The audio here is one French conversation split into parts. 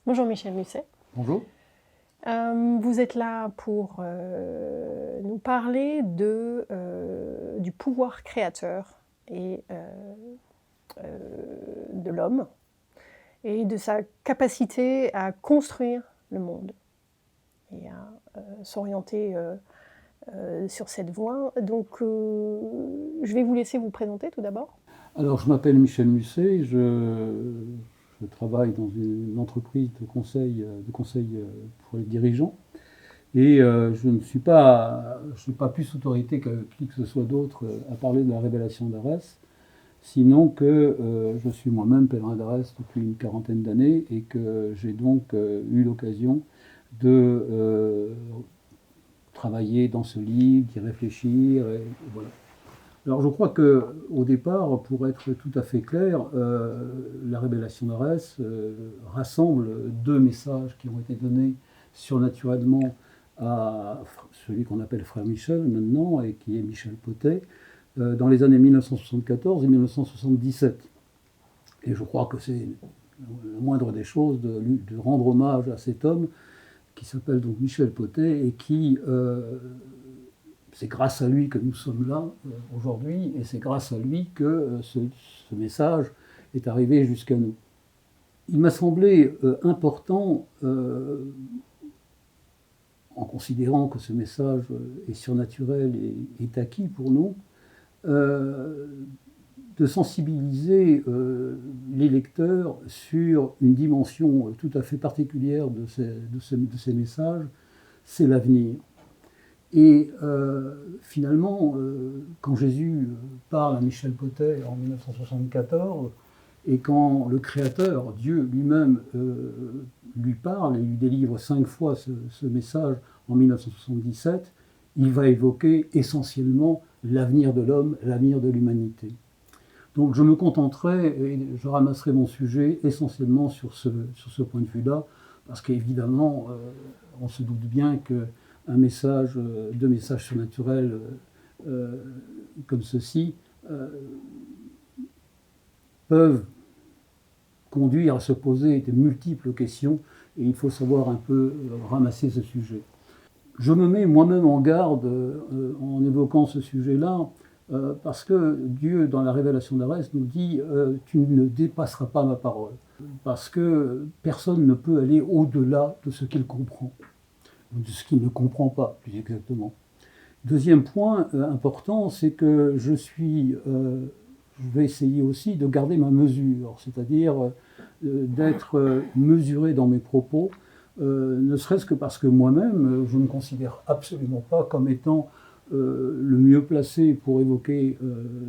Bonjour Michel Musset. Bonjour. Vous êtes là pour nous parler du pouvoir créateur et de l'homme et de sa capacité à construire le monde et à s'orienter sur cette voie. Donc je vais vous laisser vous présenter tout d'abord. Alors, je m'appelle Michel Musset, je travaille dans une entreprise de conseil pour les dirigeants. Et je n'ai pas plus autorité que qui que ce soit d'autre à parler de la révélation d'Arès, sinon que je suis moi-même pèlerin d'Arès depuis une quarantaine d'années et que j'ai donc eu l'occasion de travailler dans ce livre, d'y réfléchir, et voilà. Alors je crois qu'au départ, pour être tout à fait clair, la révélation d'Arès rassemble deux messages qui ont été donnés surnaturellement à celui qu'on appelle Frère Michel maintenant, et qui est Michel Pottet, dans les années 1974 et 1977. Et je crois que c'est la moindre des choses de rendre hommage à cet homme qui s'appelle donc Michel Pottet et qui... c'est grâce à lui que nous sommes là aujourd'hui, et c'est grâce à lui que ce message est arrivé jusqu'à nous. Il m'a semblé important, en considérant que ce message est surnaturel et est acquis pour nous, de sensibiliser les lecteurs sur une dimension tout à fait particulière de ces messages, c'est l'avenir. Et finalement, quand Jésus parle à Michel Pottet en 1974, et quand le Créateur, Dieu lui-même, lui parle et lui délivre 5 fois ce message en 1977, il va évoquer essentiellement l'avenir de l'homme, l'avenir de l'humanité. Donc je me contenterai et je ramasserai mon sujet essentiellement sur ce point de vue-là, parce qu'évidemment, on se doute bien que deux messages surnaturels comme ceci peuvent conduire à se poser de multiples questions, et il faut savoir un peu ramasser ce sujet. Je me mets moi-même en garde en évoquant ce sujet-là, parce que Dieu, dans la révélation d'Arès, nous dit « Tu ne dépasseras pas ma parole », parce que personne ne peut aller au-delà de ce qu'il comprend, de ce qu'il ne comprend pas, plus exactement. Deuxième point important, c'est que je vais essayer aussi de garder ma mesure, c'est-à-dire d'être mesuré dans mes propos, ne serait-ce que parce que moi-même, je ne me considère absolument pas comme étant le mieux placé pour évoquer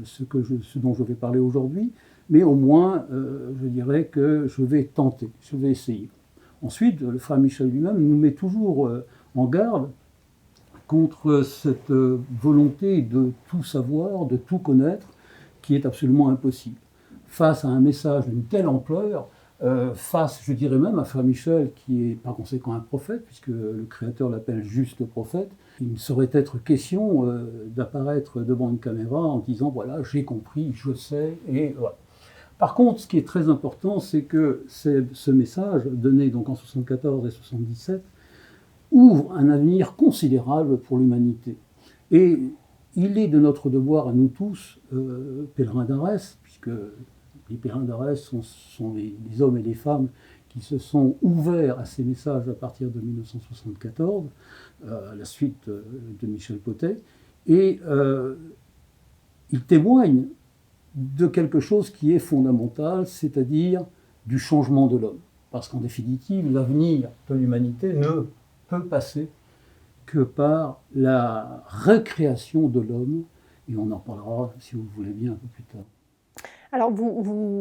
ce dont je vais parler aujourd'hui, mais au moins, je dirais que je vais tenter, je vais essayer. Ensuite, le frère Michel lui-même nous met toujours en garde contre cette volonté de tout savoir, de tout connaître, qui est absolument impossible. Face à un message d'une telle ampleur, face, je dirais même, à frère Michel, qui est par conséquent un prophète, puisque le Créateur l'appelle juste prophète, il ne saurait être question d'apparaître devant une caméra en disant « voilà, j'ai compris, je sais », et voilà. Par contre, ce qui est très important, c'est que ce message, donné donc en 74 et 77, ouvre un avenir considérable pour l'humanité. Et il est de notre devoir à nous tous, pèlerins d'Arès, puisque les pèlerins d'Arès sont les hommes et les femmes qui se sont ouverts à ces messages à partir de 1974, à la suite de Michel Pottet, et ils témoignent de quelque chose qui est fondamental, c'est-à-dire du changement de l'homme. Parce qu'en définitive, l'avenir de l'humanité ne peut passer que par la recréation de l'homme, et on en parlera, si vous le voulez bien, un peu plus tard. Alors,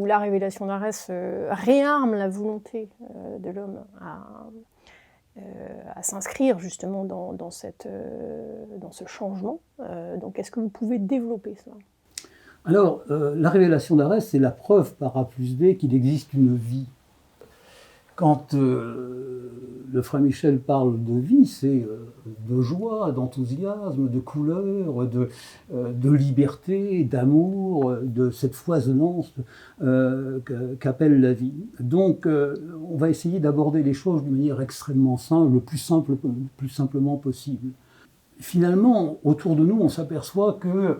la révélation d'Arès réarme la volonté de l'homme à s'inscrire justement dans ce changement. Donc, est-ce que vous pouvez développer cela ? Alors, la révélation d'Arès, c'est la preuve par A plus B qu'il existe une vie. Quand le frère Michel parle de vie, c'est de joie, d'enthousiasme, de couleur, de liberté, d'amour, de cette foisonnance qu'appelle la vie. Donc, on va essayer d'aborder les choses d'une manière extrêmement simple, le plus simplement possible. Finalement, autour de nous, on s'aperçoit que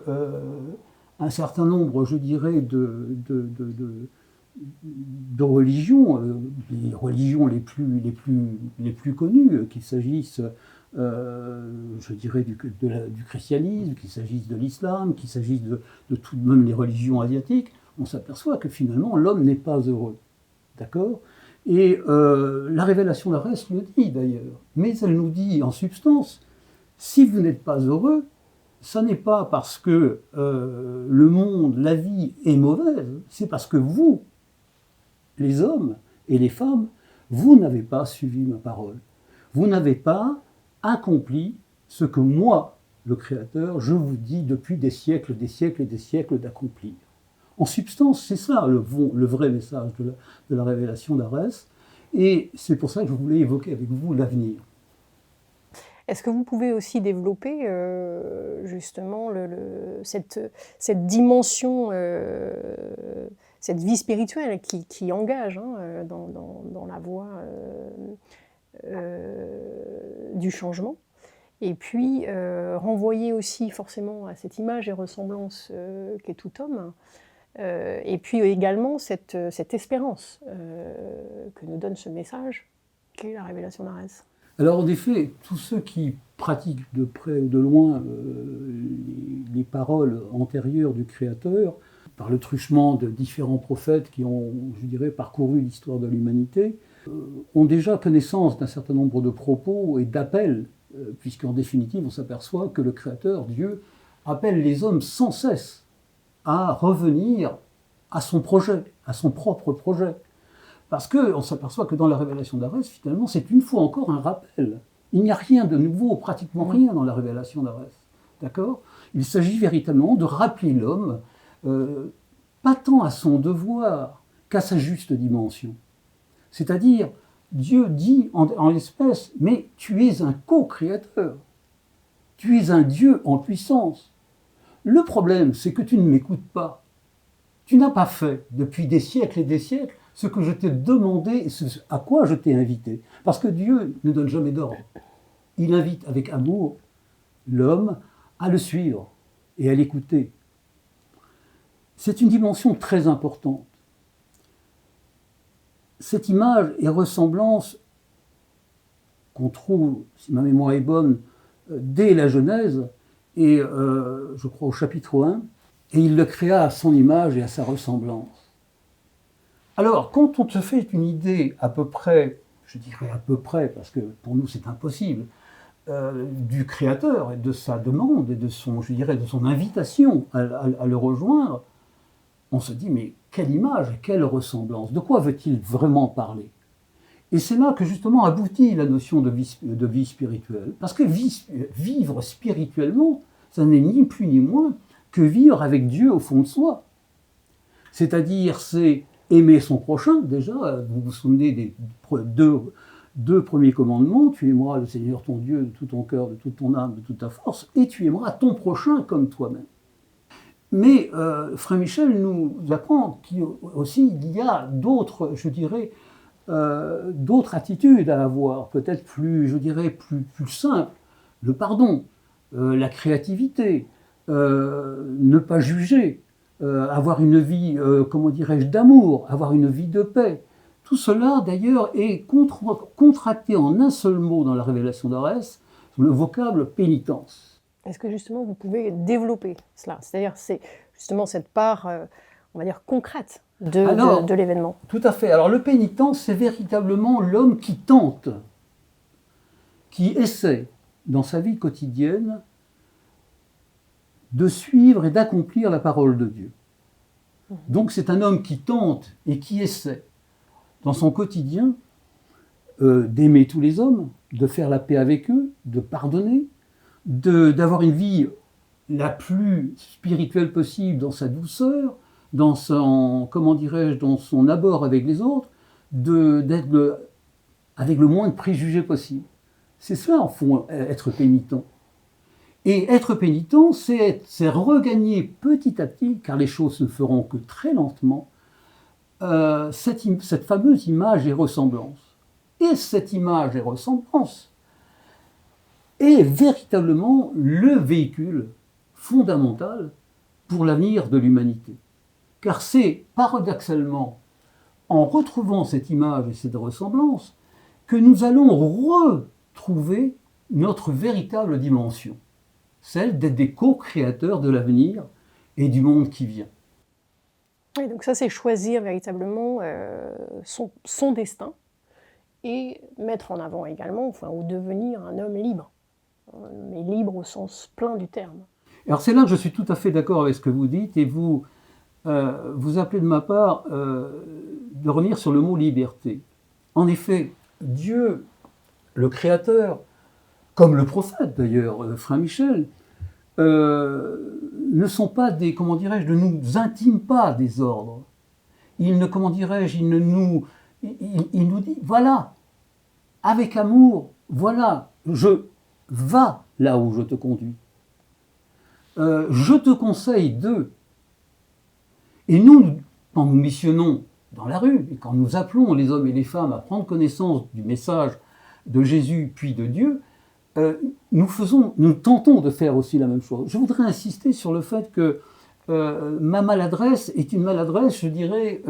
un certain nombre, je dirais, de religions, les religions les plus connues, qu'il s'agisse, je dirais, du christianisme, qu'il s'agisse de l'islam, qu'il s'agisse de tout de même les religions asiatiques, on s'aperçoit que finalement l'homme n'est pas heureux. D'accord ? Et la révélation d'Arès le dit d'ailleurs, mais elle nous dit en substance, si vous n'êtes pas heureux, ça n'est pas parce que le monde, la vie est mauvaise, c'est parce que vous, les hommes et les femmes, vous n'avez pas suivi ma parole. Vous n'avez pas accompli ce que moi, le Créateur, je vous dis depuis des siècles et des siècles d'accomplir. En substance, c'est ça le vrai message de la révélation d'Arès. Et c'est pour ça que je voulais évoquer avec vous l'avenir. Est-ce que vous pouvez aussi développer justement cette dimension, cette vie spirituelle qui engage dans la voie du changement, et puis renvoyer aussi forcément à cette image et ressemblance qu'est tout homme, et puis également cette espérance que nous donne ce message qu'est la révélation d'Arès. Alors en effet, tous ceux qui pratiquent de près ou de loin les paroles antérieures du Créateur, par le truchement de différents prophètes qui ont, je dirais, parcouru l'histoire de l'humanité, ont déjà connaissance d'un certain nombre de propos et d'appels, puisqu'en définitive on s'aperçoit que le Créateur, Dieu, appelle les hommes sans cesse à revenir à son projet, à son propre projet. Parce qu'on s'aperçoit que dans la révélation d'Arès, finalement, c'est une fois encore un rappel. Il n'y a rien de nouveau, pratiquement rien dans la révélation d'Arès. D'accord ? Il s'agit véritablement de rappeler l'homme, pas tant à son devoir qu'à sa juste dimension. C'est-à-dire, Dieu dit en l'espèce, mais tu es un co-créateur. Tu es un Dieu en puissance. Le problème, c'est que tu ne m'écoutes pas. Tu n'as pas fait, depuis des siècles et des siècles, ce que je t'ai demandé et à quoi je t'ai invité. Parce que Dieu ne donne jamais d'ordre. Il invite avec amour l'homme à le suivre et à l'écouter. C'est une dimension très importante. Cette image et ressemblance qu'on trouve, si ma mémoire est bonne, dès la Genèse, et je crois au chapitre 1, et il le créa à son image et à sa ressemblance. Alors, quand on se fait une idée à peu près, je dirais à peu près, parce que pour nous c'est impossible, du Créateur et de sa demande et de son, je dirais, de son invitation à le rejoindre, on se dit, mais quelle image, quelle ressemblance, de quoi veut-il vraiment parler? Et c'est là que justement aboutit la notion de vie spirituelle. Parce que vivre spirituellement, ça n'est ni plus ni moins que vivre avec Dieu au fond de soi. C'est-à-dire, c'est aimer son prochain, déjà, vous vous souvenez des deux premiers commandements, tu aimeras le Seigneur ton Dieu de tout ton cœur, de toute ton âme, de toute ta force, et tu aimeras ton prochain comme toi-même. Mais Frère Michel nous apprend qu'aussi il y a d'autres, je dirais, d'autres attitudes à avoir, peut-être plus, je dirais, plus simples. Le pardon, la créativité, ne pas juger, avoir une vie, comment dirais-je, d'amour, avoir une vie de paix. Tout cela, d'ailleurs, est contracté en un seul mot dans la révélation d'Arès, le vocable pénitence. Est-ce que justement vous pouvez développer cela? C'est-à-dire, c'est justement cette part, on va dire, concrète de l'événement. Tout à fait. Alors, le pénitent, c'est véritablement l'homme qui tente, qui essaie, dans sa vie quotidienne, de suivre et d'accomplir la parole de Dieu. Donc c'est un homme qui tente et qui essaie, dans son quotidien, d'aimer tous les hommes, de faire la paix avec eux, de pardonner, d'avoir une vie la plus spirituelle possible dans sa douceur, dans son, comment dirais-je, dans son abord avec les autres, d'être avec le moins de préjugés possible. C'est cela, en fond, être pénitent. Et être pénitent, c'est regagner petit à petit, car les choses ne feront que très lentement, cette fameuse image et ressemblance. Et cette image et ressemblance est véritablement le véhicule fondamental pour l'avenir de l'humanité. Car c'est paradoxalement en retrouvant cette image et cette ressemblance que nous allons retrouver notre véritable dimension, celle d'être des co-créateurs de l'avenir et du monde qui vient. Oui, donc ça, c'est choisir véritablement son destin et mettre en avant également, ou devenir un homme libre, mais libre au sens plein du terme. Alors c'est là que je suis tout à fait d'accord avec ce que vous dites, et vous appelez de ma part de revenir sur le mot liberté. En effet, Dieu, le Créateur, comme le prophète d'ailleurs, Frère Michel, ne sont pas des, comment dirais-je, ne nous intiment pas des ordres. Il ne, comment dirais-je, il nous dit, voilà, avec amour, voilà, je vas là où je te conduis. Je te conseille de. Et nous, quand nous missionnons dans la rue, et quand nous appelons les hommes et les femmes à prendre connaissance du message de Jésus puis de Dieu, nous tentons de faire aussi la même chose. Je voudrais insister sur le fait que ma maladresse est une maladresse, je dirais,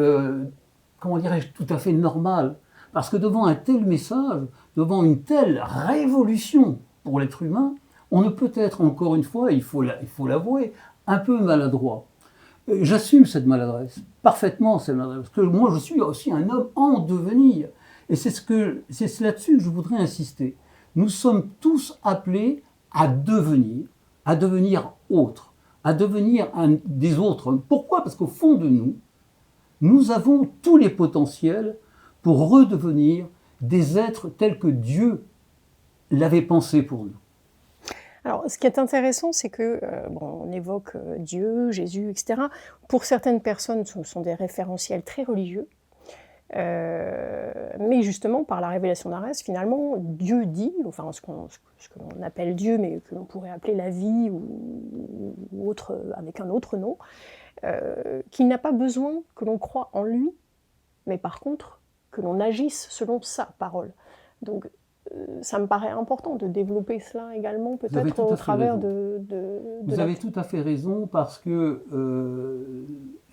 comment dirais-je, tout à fait normale. Parce que devant un tel message, devant une telle révolution pour l'être humain, on ne peut être, encore une fois, il faut l'avouer, un peu maladroit. J'assume cette maladresse, parfaitement cette maladresse, parce que moi je suis aussi un homme en devenir. Et c'est là-dessus que je voudrais insister. Nous sommes tous appelés à devenir autres, à devenir des autres. Pourquoi ? Parce qu'au fond de nous, nous avons tous les potentiels pour redevenir des êtres tels que Dieu l'avait pensé pour nous. Alors, ce qui est intéressant, c'est que, on évoque Dieu, Jésus, etc. Pour certaines personnes, ce sont des référentiels très religieux. Mais justement, par la révélation d'Arès, finalement, Dieu dit, enfin ce que l'on appelle Dieu, mais que l'on pourrait appeler la vie ou autre, avec un autre nom, qu'il n'a pas besoin que l'on croie en lui, mais par contre, que l'on agisse selon sa parole. Donc, ça me paraît important de développer cela également, peut-être au travers de Vous avez tout à fait raison, parce que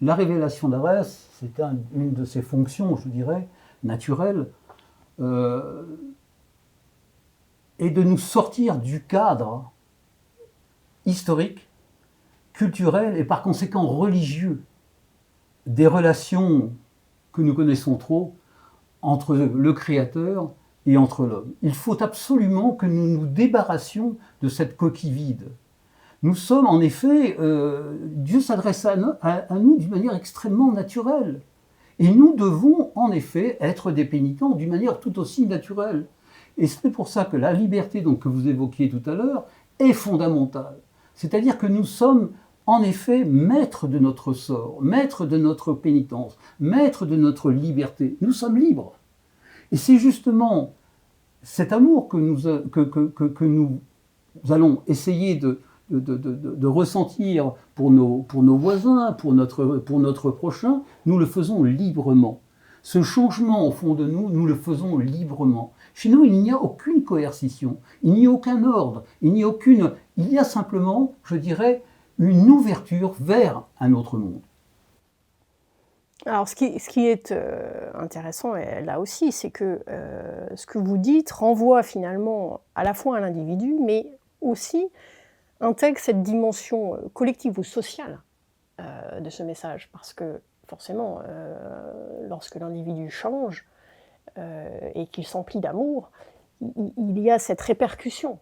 la révélation d'Arès, c'est une de ses fonctions, je dirais, naturelles, et de nous sortir du cadre historique, culturel et par conséquent religieux des relations que nous connaissons trop entre le Créateur et entre l'homme. Il faut absolument que nous nous débarrassions de cette coquille vide. Nous sommes en effet, Dieu s'adresse à nous d'une manière extrêmement naturelle. Et nous devons en effet être des pénitents d'une manière tout aussi naturelle. Et c'est pour ça que la liberté donc, que vous évoquiez tout à l'heure est fondamentale. C'est-à-dire que nous sommes en effet maîtres de notre sort, maîtres de notre pénitence, maîtres de notre liberté. Nous sommes libres. Et c'est justement cet amour que nous allons essayer de ressentir pour nos voisins, pour notre prochain, nous le faisons librement. Ce changement au fond de nous, nous le faisons librement. Chez nous, il n'y a aucune coercition, il n'y a aucun ordre, il y a simplement, je dirais, une ouverture vers un autre monde. Alors, ce qui est intéressant là aussi, c'est que ce que vous dites renvoie finalement à la fois à l'individu, mais aussi intègre cette dimension collective ou sociale de ce message. Parce que forcément, lorsque l'individu change et qu'il s'emplit d'amour, il y a cette répercussion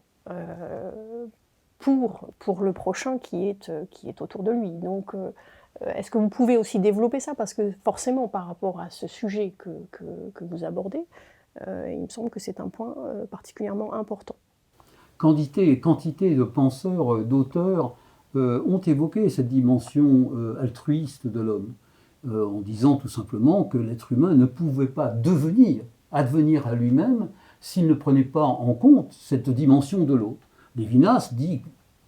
pour le prochain qui est autour de lui. Donc, est-ce que vous pouvez aussi développer ça? Parce que forcément, par rapport à ce sujet que vous abordez, il me semble que c'est un point particulièrement important. Quantité de penseurs, d'auteurs ont évoqué cette dimension altruiste de l'homme, en disant tout simplement que l'être humain ne pouvait pas devenir advenir à lui-même s'il ne prenait pas en compte cette dimension de l'autre. Lévinas dit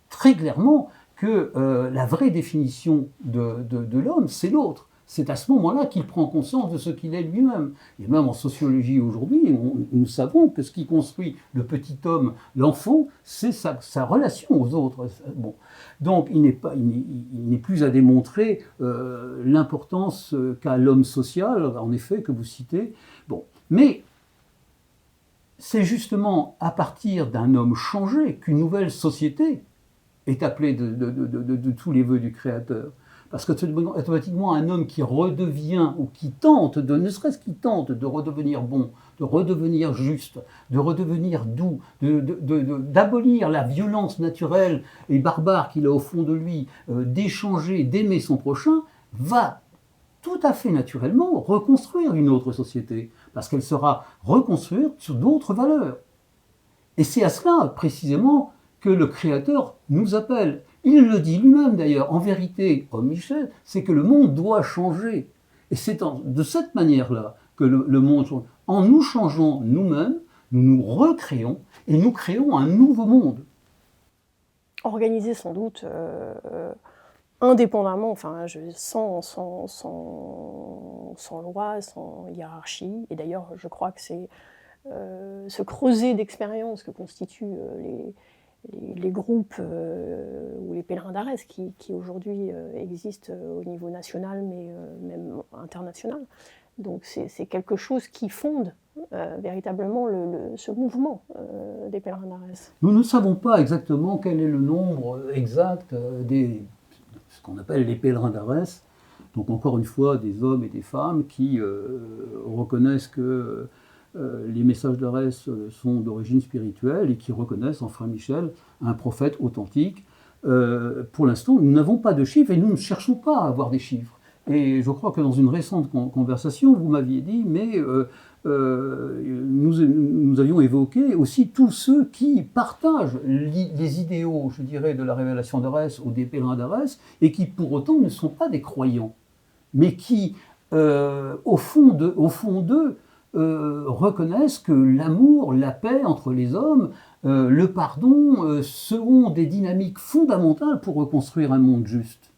très clairement que la vraie définition de l'homme, c'est l'autre. C'est à ce moment-là qu'il prend conscience de ce qu'il est lui-même. Et même en sociologie aujourd'hui, nous savons que ce qui construit le petit homme, l'enfant, c'est sa relation aux autres. Bon. Donc il n'est plus à démontrer l'importance qu'a l'homme social, en effet, que vous citez. Bon. Mais c'est justement à partir d'un homme changé qu'une nouvelle société est appelée de tous les vœux du Créateur. Parce que automatiquement, un homme qui redevient, ou qui tente, ne serait-ce qu'il tente de redevenir bon, de redevenir juste, de redevenir doux, d'abolir la violence naturelle et barbare qu'il a au fond de lui, d'échanger, d'aimer son prochain, va tout à fait naturellement reconstruire une autre société, parce qu'elle sera reconstruite sur d'autres valeurs. Et c'est à cela, précisément, que le Créateur nous appelle. Il le dit lui-même d'ailleurs, en vérité, comme Michel, c'est que le monde doit changer. Et c'est de cette manière-là que le monde change. En nous changeant nous-mêmes, nous nous recréons et nous créons un nouveau monde. Organisé sans doute indépendamment, enfin, sans loi, sans hiérarchie. Et d'ailleurs, je crois que c'est ce creuset d'expérience que constituent les groupes ou les pèlerins d'Arès qui aujourd'hui existent au niveau national, mais même international. Donc c'est quelque chose qui fonde véritablement ce mouvement des pèlerins d'Arès. Nous ne savons pas exactement quel est le nombre exact ce qu'on appelle les pèlerins d'Arès. Donc encore une fois, des hommes et des femmes qui reconnaissent que les messages d'Arès sont d'origine spirituelle et qui reconnaissent en Frère Michel un prophète authentique. Pour l'instant, nous n'avons pas de chiffres et nous ne cherchons pas à avoir des chiffres. Et je crois que dans une récente conversation, vous m'aviez dit, mais nous avions évoqué aussi tous ceux qui partagent les idéaux, je dirais, de la révélation d'Arès ou des pèlerins d'Arès et qui pour autant ne sont pas des croyants, mais qui, au fond d'eux, reconnaissent que l'amour, la paix entre les hommes, le pardon seront des dynamiques fondamentales pour reconstruire un monde juste.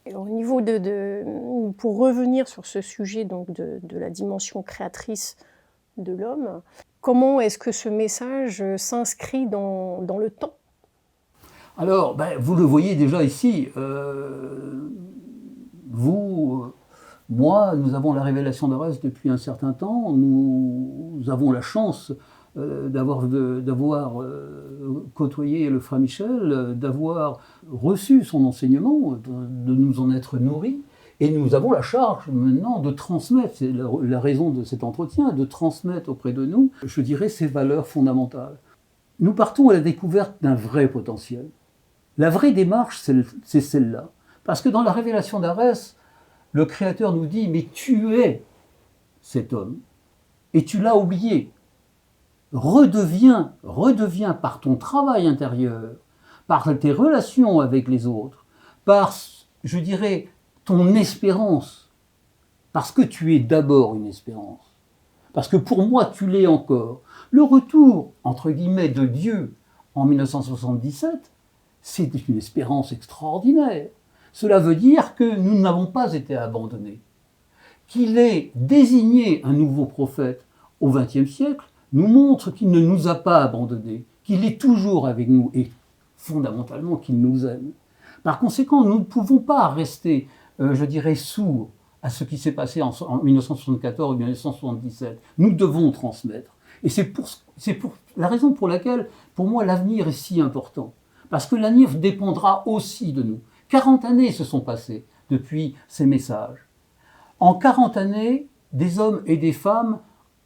Et au niveau pour revenir sur ce sujet donc de la dimension créatrice de l'homme, comment est-ce que ce message s'inscrit dans le temps ? Alors, vous le voyez déjà ici, moi, nous avons la révélation d'Arès depuis un certain temps, nous avons la chance d'avoir côtoyé le Frère Michel, d'avoir reçu son enseignement, de nous en être nourris, et nous avons la charge maintenant de transmettre, c'est la raison de cet entretien, de transmettre auprès de nous, je dirais, ces valeurs fondamentales. Nous partons à la découverte d'un vrai potentiel. La vraie démarche, c'est celle-là. Parce que dans la révélation d'Arès, le Créateur nous dit « mais tu es cet homme, et tu l'as oublié ». Redeviens par ton travail intérieur, par tes relations avec les autres, par, je dirais, ton espérance, parce que tu es d'abord une espérance, parce que pour moi tu l'es encore. Le retour, entre guillemets, de Dieu en 1977, c'est une espérance extraordinaire. Cela veut dire que nous n'avons pas été abandonnés, qu'il ait désigné un nouveau prophète au XXe siècle, nous montre qu'il ne nous a pas abandonnés, qu'il est toujours avec nous et fondamentalement qu'il nous aime. Par conséquent, nous ne pouvons pas rester, je dirais, sourds à ce qui s'est passé en 1974 ou 1977. Nous devons transmettre. Et c'est pour la raison pour laquelle, pour moi, l'avenir est si important. Parce que l'avenir dépendra aussi de nous. 40 années se sont passées depuis ces messages. En 40 années, des hommes et des femmes,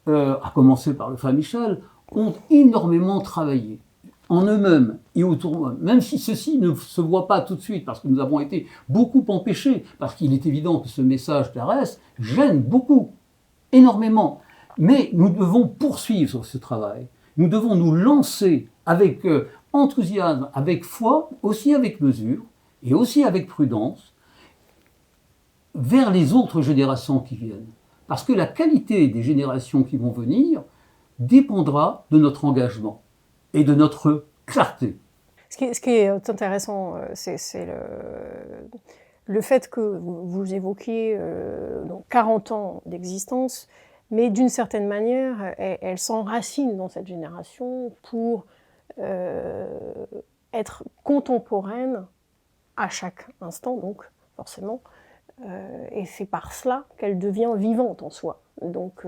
à commencer par le Frère Michel, ont énormément travaillé en eux-mêmes et autour d'eux, même si ceci ne se voit pas tout de suite, parce que nous avons été beaucoup empêchés, parce qu'il est évident que ce message d'Arès gêne beaucoup, énormément. Mais nous devons poursuivre ce travail. Nous devons nous lancer avec enthousiasme, avec foi, aussi avec mesure, et aussi avec prudence, vers les autres générations qui viennent. Parce que la qualité des générations qui vont venir dépendra de notre engagement et de notre clarté. Ce qui est intéressant, c'est le fait que vous évoquiez donc 40 ans d'existence, mais d'une certaine manière, elle s'enracine dans cette génération pour être contemporaine à chaque instant, donc forcément. Et c'est par cela qu'elle devient vivante en soi. Donc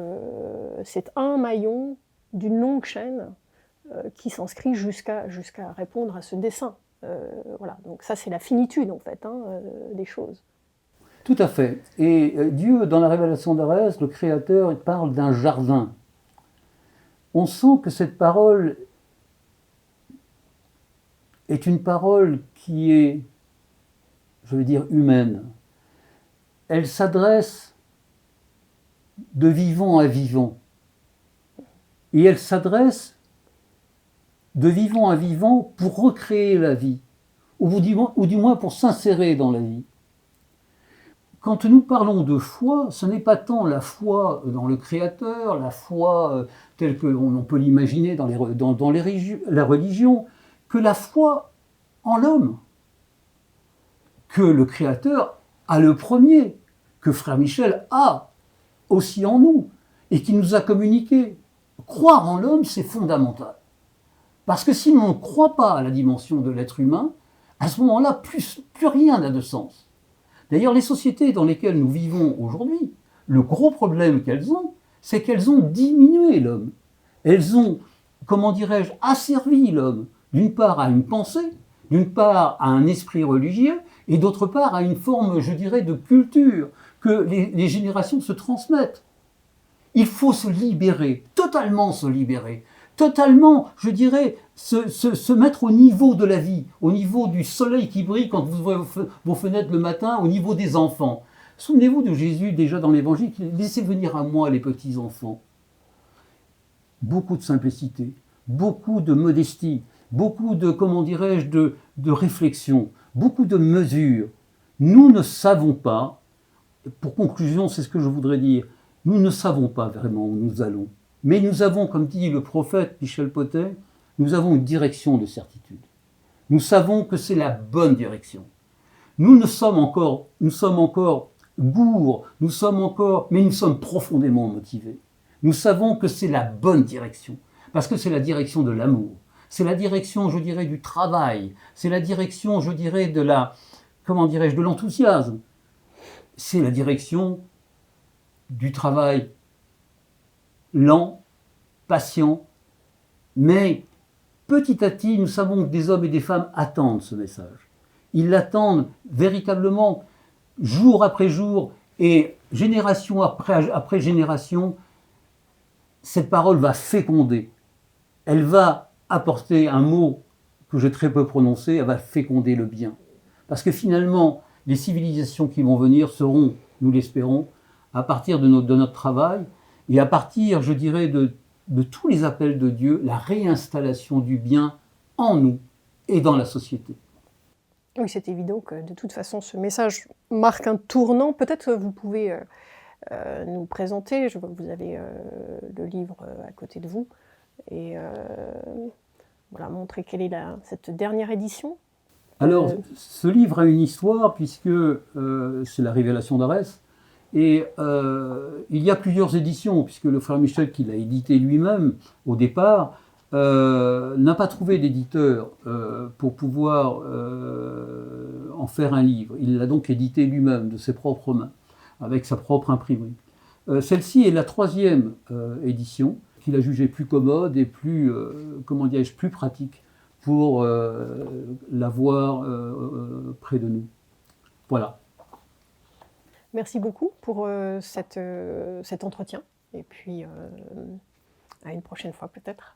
c'est un maillon d'une longue chaîne qui s'inscrit jusqu'à répondre à ce dessein. Voilà, donc ça c'est la finitude en fait des choses. Tout à fait. Et Dieu, dans la révélation d'Arès, le Créateur, il parle d'un jardin. On sent que cette parole est une parole qui est, je veux dire, humaine. Elle s'adresse de vivant à vivant. Et elle s'adresse de vivant à vivant pour recréer la vie, ou du moins pour s'insérer dans la vie. Quand nous parlons de foi, ce n'est pas tant la foi dans le Créateur, la foi telle qu'on peut l'imaginer dans la religion, que la foi en l'homme, que le Créateur a le premier, que Frère Michel a aussi en nous, et qui nous a communiqué. Croire en l'homme, c'est fondamental. Parce que si l'on ne croit pas à la dimension de l'être humain, à ce moment-là, plus rien n'a de sens. D'ailleurs, les sociétés dans lesquelles nous vivons aujourd'hui, le gros problème qu'elles ont, c'est qu'elles ont diminué l'homme. Elles ont, comment dirais-je, asservi l'homme, d'une part à une pensée, d'une part à un esprit religieux, et d'autre part à une forme, je dirais, de culture que les générations se transmettent. Il faut se libérer, totalement, je dirais, se mettre au niveau de la vie, au niveau du soleil qui brille quand vous ouvrez vos fenêtres le matin, au niveau des enfants. Souvenez-vous de Jésus déjà dans l'Évangile, qui dit « Laissez venir à moi les petits enfants ». Beaucoup de simplicité, beaucoup de modestie, beaucoup de, comment dirais-je, de réflexion, beaucoup de mesure. Nous ne savons pas, pour conclusion, c'est ce que je voudrais dire, nous ne savons pas vraiment où nous allons. Mais nous avons, comme dit le prophète Michel Potet, nous avons une direction de certitude. Nous savons que c'est la bonne direction. Nous sommes encore gourds, mais nous sommes profondément motivés. Nous savons que c'est la bonne direction, parce que c'est la direction de l'amour. C'est la direction, je dirais, du travail. C'est la direction, je dirais, de l'enthousiasme. C'est la direction du travail lent, patient, mais petit à petit, nous savons que des hommes et des femmes attendent ce message. Ils l'attendent véritablement jour après jour et génération après génération. Cette parole va féconder. Elle va apporter un mot que j'ai très peu prononcé, elle va féconder le bien. Parce que finalement, les civilisations qui vont venir seront, nous l'espérons, à partir de notre travail, et à partir, je dirais, de tous les appels de Dieu, la réinstallation du bien en nous et dans la société. Oui, c'est évident que de toute façon, ce message marque un tournant. Peut-être que vous pouvez nous présenter, je vois que vous avez le livre à côté de vous, et voilà, montrer quelle est cette dernière édition. Alors, ce livre a une histoire, puisque c'est la révélation d'Arès, et il y a plusieurs éditions, puisque le frère Michel, qui l'a édité lui-même au départ, n'a pas trouvé d'éditeur pour pouvoir en faire un livre. Il l'a donc édité lui-même, de ses propres mains, avec sa propre imprimerie. Celle-ci est la 3e édition, qu'il a jugée plus commode et plus, plus pratique pour l'avoir près de nous. Voilà. Merci beaucoup pour cet entretien, et puis à une prochaine fois peut-être.